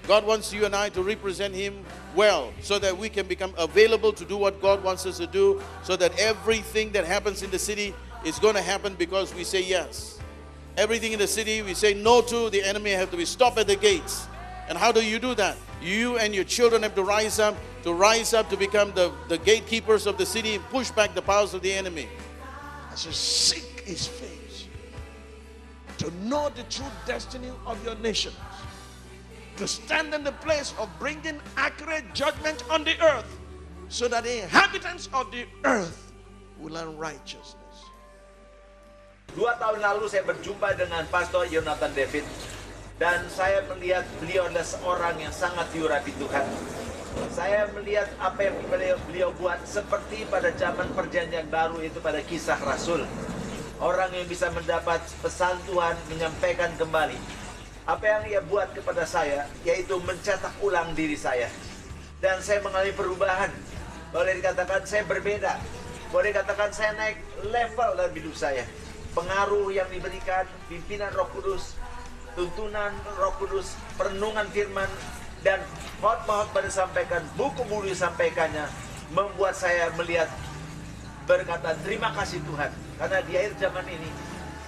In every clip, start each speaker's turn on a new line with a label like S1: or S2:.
S1: God wants you and I to represent Him well, so that we can become available to do what God wants us to do, so that everything that happens in the city is going to happen because we say yes. Everything in the city we say no to, the enemy have to be stopped at the gates. And how do you do that? You and your children have to rise up to become the gatekeepers of the city and push back the powers of the enemy.
S2: As you seek His face, to know the true destiny of your nations, to stand in the place of bringing accurate judgment on the earth, so that the inhabitants of the earth will learn righteousness.
S3: 2 tahun lalu saya berjumpa dengan Pastor Yonathan David, dan saya melihat beliau adalah seorang yang sangat diurapi Tuhan. Saya melihat apa yang beliau buat seperti pada zaman perjanjian baru itu, pada Kisah Rasul. Orang yang bisa mendapat pesan Tuhan, menyampaikan kembali. Apa yang ia buat kepada saya, yaitu mencetak ulang diri saya. Dan saya mengalami perubahan. Boleh dikatakan saya berbeda. Boleh dikatakan saya naik level dalam hidup saya. Pengaruh yang diberikan, pimpinan Roh Kudus, tuntunan Roh Kudus, perenungan firman, dan khotbah disampaikan, buku-buku disampaikannya, membuat saya melihat, berkata terima kasih Tuhan. Karena di akhir zaman ini,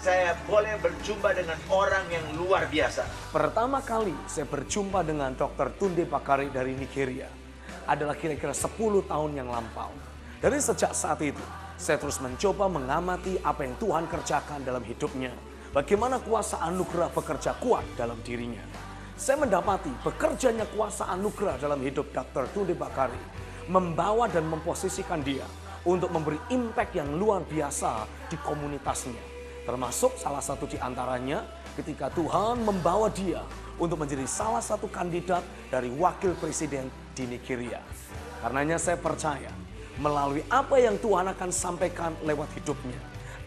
S3: saya boleh berjumpa dengan orang yang luar biasa.
S4: Pertama kali saya berjumpa dengan Dr. Tunde Bakari dari Nigeria adalah kira-kira 10 tahun yang lampau. Dari sejak saat itu, saya terus mencoba mengamati apa yang Tuhan kerjakan dalam hidupnya. Bagaimana kuasa anugerah bekerja kuat dalam dirinya. Saya mendapati bekerjanya kuasa anugerah dalam hidup Dr. Tunde Bakari membawa dan memposisikan dia untuk memberi impact yang luar biasa di komunitasnya. Termasuk salah satu di antaranya ketika Tuhan membawa dia untuk menjadi salah satu kandidat dari wakil presiden di Nigeria. Karenanya saya percaya melalui apa yang Tuhan akan sampaikan lewat hidupnya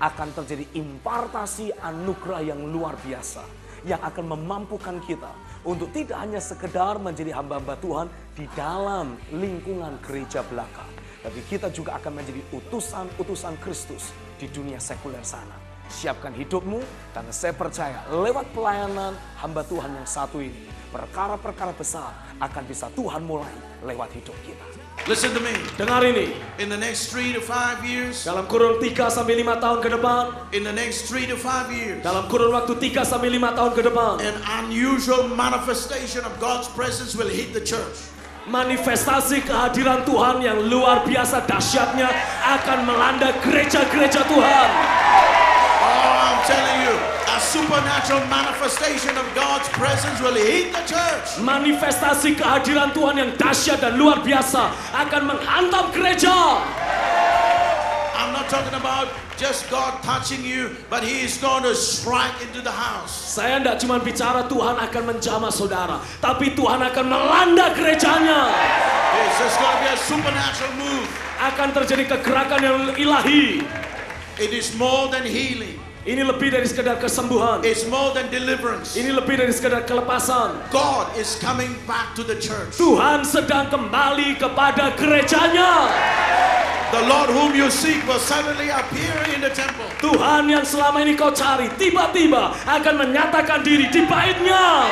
S4: akan terjadi impartasi anugerah yang luar biasa yang akan memampukan kita untuk tidak hanya sekedar menjadi hamba-hamba Tuhan di dalam lingkungan gereja belaka, tapi kita juga akan menjadi utusan-utusan Kristus di dunia sekuler sana. Siapkan hidupmu, karena saya percaya lewat pelayanan hamba Tuhan yang satu ini, perkara-perkara besar akan bisa Tuhan mulai lewat hidup kita.
S1: Listen to me.
S4: Dengar ini,
S1: In the next 3 to 5 years,
S4: dalam kurun 3 sampai 5 tahun ke depan,
S1: in the next 3 to 5 years,
S4: dalam kurun waktu 3 sampai 5 tahun ke depan,
S1: an unusual manifestation of God's presence will hit the church.
S4: manifestasi kehadiran Tuhan yang luar biasa dahsyatnya akan melanda gereja-gereja Tuhan.
S1: Oh, I'm telling you, a supernatural manifestation of God's presence will hit the church.
S4: Manifestasi kehadiran Tuhan yang dahsyat dan luar biasa akan menghantam gereja.
S1: I'm not talking about just God touching you, but He is going to strike into the house.
S4: Saya tidak cuma bicara Tuhan akan menjamah saudara, tapi Tuhan akan melanda gerejanya.
S1: Yes, there's going to be a supernatural move.
S4: Akan terjadi kegerakan yang ilahi.
S1: It is more than healing.
S4: Ini lebih dari sekedar kesembuhan.
S1: It's more than deliverance.
S4: Ini lebih dari sekedar kelepasan.
S1: God is coming back to the church.
S4: Tuhan sedang kembali kepada gerejanya.
S1: The Lord whom you seek will suddenly appear in the temple.
S4: Tuhan yang selama ini kau cari tiba-tiba akan menyatakan diri di baitnya.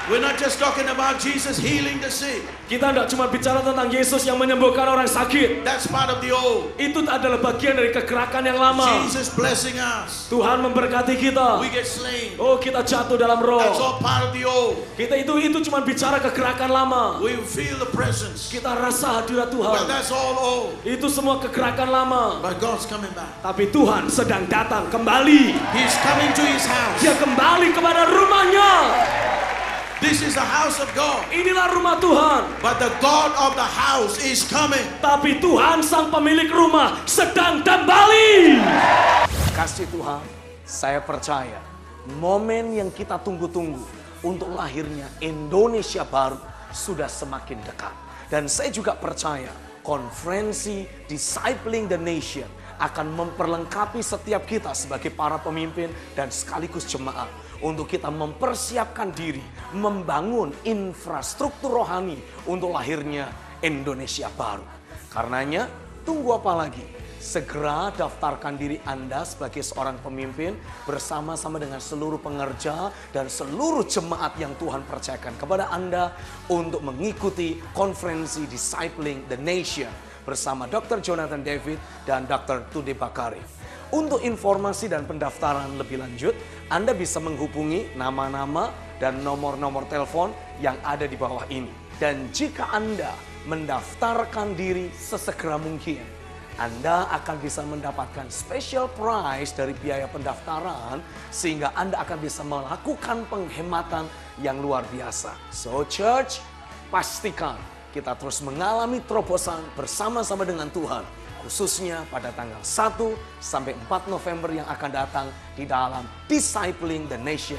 S1: We're not just talking about Jesus healing the sick.
S4: Kita tidak cuma bicara tentang Yesus yang menyembuhkan orang sakit.
S1: That's part of the old.
S4: Itu adalah bagian dari kegerakan yang lama.
S1: Jesus blessing us.
S4: Tuhan memberkati kita.
S1: We get slain.
S4: Oh, kita jatuh dalam roh.
S1: That's all part of the old.
S4: Kita itu cuma bicara kegerakan lama.
S1: We feel the presence.
S4: Kita rasa hadirat Tuhan.
S1: Well, that's all old.
S4: Itu semua kegerakan lama.
S1: But God's coming back.
S4: Tapi Tuhan sedang datang kembali.
S1: He's coming to His house.
S4: Dia kembali kepada rumahnya.
S1: This is the house of God.
S4: Inilah rumah Tuhan.
S1: But the God of the house is coming.
S4: Tapi Tuhan sang pemilik rumah sedang kembali. Kasih Tuhan, saya percaya momen yang kita tunggu-tunggu untuk lahirnya Indonesia baru sudah semakin dekat. Dan saya juga percaya konferensi Discipling the Nation akan memperlengkapi setiap kita sebagai para pemimpin dan sekaligus jemaat untuk kita mempersiapkan diri, membangun infrastruktur rohani untuk lahirnya Indonesia baru. Karenanya, tunggu apa lagi? segera daftarkan diri Anda sebagai seorang pemimpin bersama-sama dengan seluruh pengerja dan seluruh jemaat yang Tuhan percayakan kepada Anda untuk mengikuti konferensi Discipling the Nation bersama Dr. Jonathan David dan Dr. Tunde Bakari. Untuk informasi dan pendaftaran lebih lanjut, Anda bisa menghubungi nama-nama dan nomor-nomor telepon yang ada di bawah ini. Dan jika Anda mendaftarkan diri sesegera mungkin, Anda akan bisa mendapatkan special price dari biaya pendaftaran sehingga Anda akan bisa melakukan penghematan yang luar biasa. So church, pastikan kita terus mengalami terobosan bersama-sama dengan Tuhan. Khususnya pada tanggal 1 sampai 4 November yang akan datang di dalam Discipling the Nation.